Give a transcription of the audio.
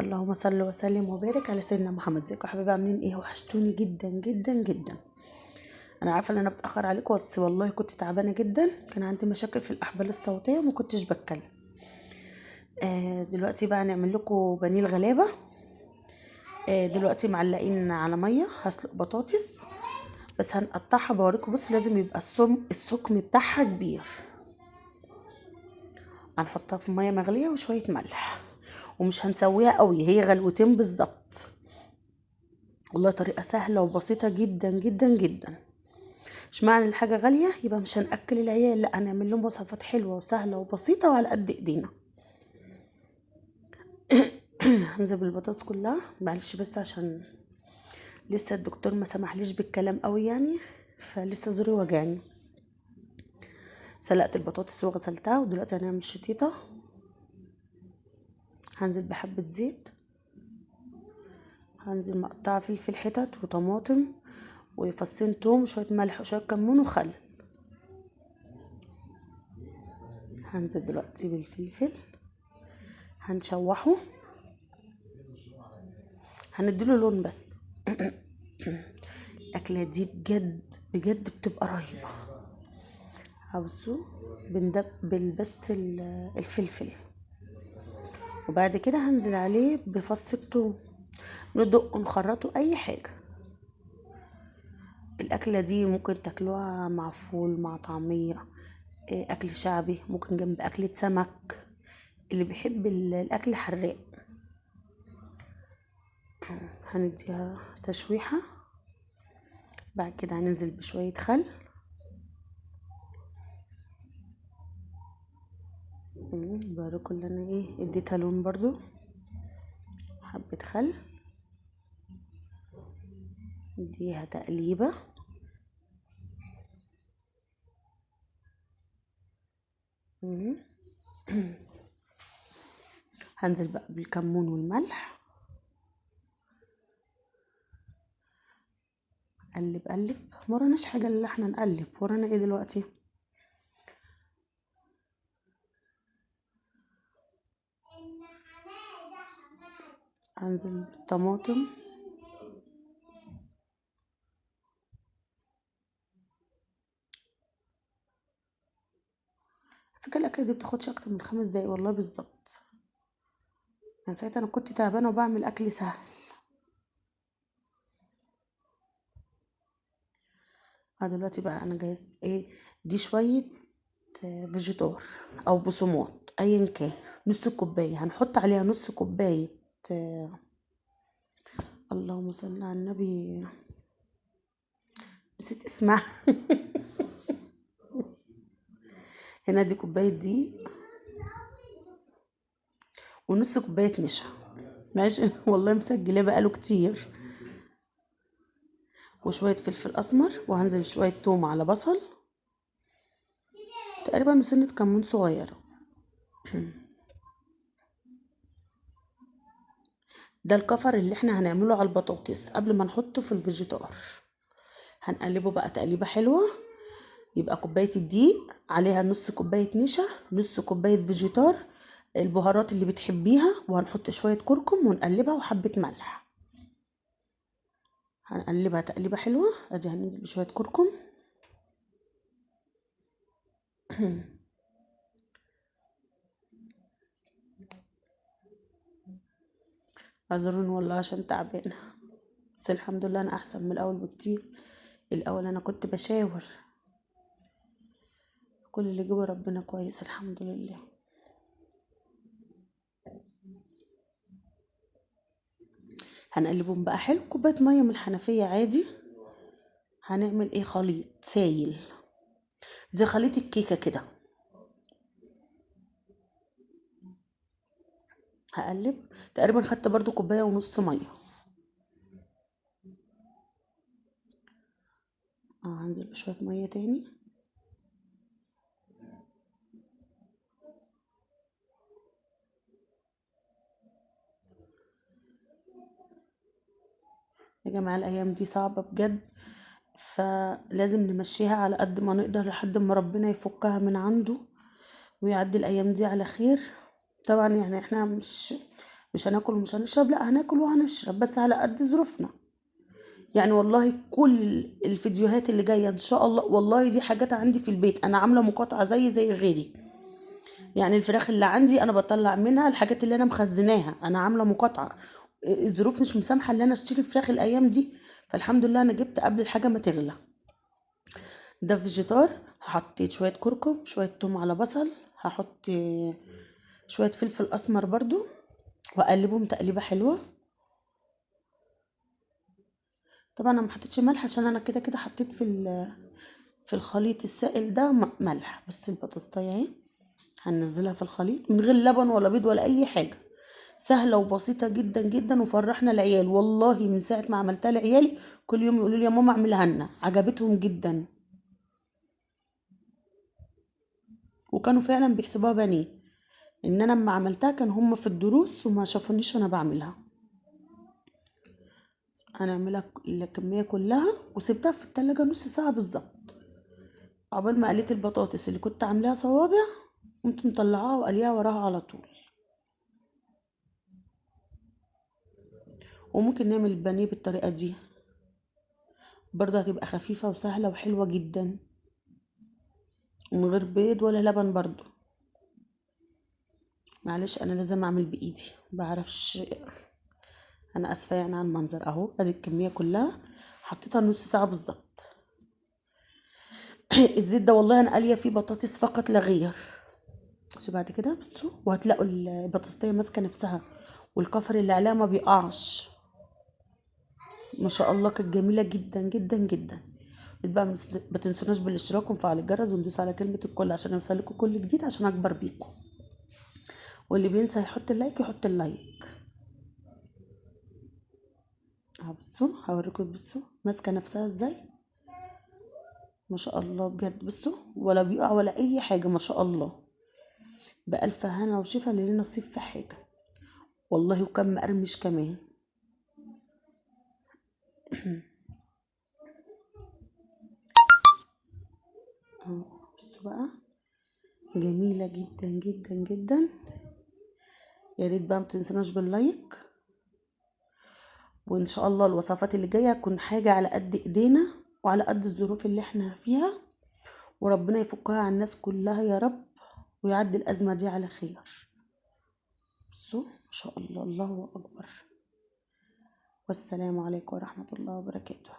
اللهم صل وسلم وبارك على سيدنا محمد. ازيكم يا حبايبي؟ عاملين ايه؟ وحشتوني جدا جدا جدا. انا عارفه ان انا بتاخر عليكم، بس والله كنت تعبانه جدا، كان عندي مشاكل في الاحبال الصوتيه وما كنتش بتكلم. دلوقتي بقى نعمل لكم بانيه الغلابه. دلوقتي معلقين على ميه، هسلق بطاطس بس هنقطعها بوريكم. بصوا لازم يبقى السكم بتاعها كبير. هنحطها في ميه مغليه وشويه ملح، ومش هنسويها قوي، هي غلوتين بالظبط. والله طريقه سهله وبسيطه جدا جدا جدا. مش معنى الحاجة غالية يبقى مش هنأكل العيال، لا، هنعمل لهم وصفات حلوة وسهلة وبسيطة وعلى قد ايدينا. هنزل بالبطاطس كلها، معلش بس عشان لسه الدكتور ما سمحليش بالكلام قوي يعني، فلسه زوري وجعني. سلقت البطاطس وغسلتها، ودلوقتي هنعمل شطيطة. هنزل بحبة زيت، هنزل مقطعة فلفل حتت وطماطم وفصين توم وشوية ملح وشوية كمون وخل. هنزل دلوقتي بالفلفل، هنشوحه، هنديله لون بس. الأكلة دي بجد بجد بتبقى رهيبة. هبصوا بندبل بس الفلفل، وبعد كده هنزل عليه بفص الثوم، ندق نخرطه اي حاجة. الأكلة دي ممكن تاكلوها مع فول، مع طعمية، أكل شعبي، ممكن جنب أكلة سمك، اللي بيحب الأكل الحراق. هنديها تشويحة، بعد كده هننزل بشوية خل، باركوا اللي انا اديتها لون برضو. حبة خل، نديها تقليبة. هنزل بقى بالكمون والملح، قلب قلب. مرناش حاجة اللي احنا نقلب، ورانا ايه دلوقتي؟ هنزل بالطماطم، فكرة الأكلة دي بتاخدش أكتر من 5 دقايق والله بالظبط. يعني ساعتها أنا كنت تعبانة وبعمل أكل سهل. دلوقتي بقى أنا جهزت دي شوية فيجيتار أو بصومات أيا كان، نص كوباية. هنحط عليها نص كوباية اللهم صل على النبي، نسيت اسمها. هنا دي كوباية دقيق ونص كوباية نشا. معلش والله مسجلاه بقاله كتير. وشوية فلفل أسمر، وهنزل شوية توم على بصل، تقريبا مسنة كمون صغيرة. ده الكفر اللي احنا هنعمله على البطاطس قبل ما نحطه في الفيجيتار. هنقلبه بقى تقليبة حلوة. يبقى كوباية الدقيق عليها نص كوباية نشا، نص كوباية فيجيتار، البهارات اللي بتحبيها، وهنحط شوية كركم ونقلبها وحبة ملح. هنقلبها تقليبة حلوة. ادي هننزل بشوية كركم. اعذروني والله عشان تعبانة، بس الحمد لله انا احسن من الاول بكتير. الاول انا كنت بشاور، كل اللي جوه ربنا كويس الحمد لله. هنقلبهم بقى حلو. كوبايه ميه من الحنفيه عادي. هنعمل خليط سايل زي خليط الكيكه كده. هقلب تقريبا، خدت برضو كوبايه ونص ميه. هنزل بشويه ميه تاني. يا جماعه الايام دي صعبه بجد، فلازم نمشيها على قد ما نقدر لحد ما ربنا يفكها من عنده ويعدي الايام دي على خير. طبعا يعني احنا مش هناكل ومش هنشرب، لا هناكل وهنشرب بس على قد ظروفنا. يعني والله كل الفيديوهات اللي جايه ان شاء الله والله دي حاجات عندي في البيت، انا عامله مقاطعه زي غيري. يعني الفراخ اللي عندي انا بطلع منها الحاجات اللي انا مخزناها، انا عامله مقاطعه. الظروف مش مسامحه ان انا اشتري فراخ الايام دي، فالحمد لله انا جبت قبل الحاجه ما تغلى. ده فيجيتار. حطيت شويه كركم، شويه توم على بصل، هحط شويه فلفل اسمر برضو، واقلبهم تقليبه حلوه. طبعا انا ما حطيتش ملح عشان انا كده كده حطيت في الخليط السائل ده ملح. بس البطاطسايه اهي هننزلها في الخليط من غير لبن ولا بيض ولا اي حاجه، سهله وبسيطه جدا جدا، وفرحنا العيال والله من ساعه ما عملتها لعيالي كل يوم يقولوا لي يا ماما اعملها لنا، عجبتهم جدا. وكانوا فعلا بيحسبوها بانيه، ان انا لما عملتها كان هم في الدروس وما شافونيش وانا بعملها. هنعملها الكميه كلها وسبتها في التلاجة نص ساعه بالظبط. عقبال ما قليت البطاطس اللي كنت عاملاها صوابع قمت مطلعاها وقليها وراها على طول. وممكن نعمل البانيه بالطريقه دي برضه، هتبقى خفيفه وسهله وحلوه جدا من غير بيض ولا لبن برضه. معلش انا لازم اعمل بايدي بعرفش، انا اسفه يعني على المنظر. اهو ادي الكميه كلها حطيتها نص ساعه بالظبط. الزيت ده والله انا قاليه فيه بطاطس فقط لا غير. بس بعد كده بصوا وهتلاقوا البطاطسيه ماسكه نفسها والكفر اللي عليها ما بيقعش. ما شاء الله كانت جميله جدا جدا جدا. بقى ما تنسوناش بالاشتراك وفعل الجرس وندوس على كلمه الكل عشان يوصلكوا كل جديد عشان اكبر بيكم. واللي بينسى يحط اللايك يحط اللايك. اهو بصوا هوريكم، بصوا ماسكه نفسها ازاي، ما شاء الله بجد. بصوا ولا بيقع ولا اي حاجه، ما شاء الله. بألف هنا وشفا اللي ليه نصيب في حاجه والله، وكم مقرمش كمان. اهو بصوا بقى جميله جدا جدا جدا. يا ريت بقى متنسوناش باللايك، وان شاء الله الوصفات اللي جايه تكون حاجه على قد ايدينا وعلى قد الظروف اللي احنا فيها، وربنا يفكها على الناس كلها يا رب ويعدي الازمه دي على خير. بصوا ما شاء الله، الله اكبر. والسلام عليكم ورحمه الله وبركاته.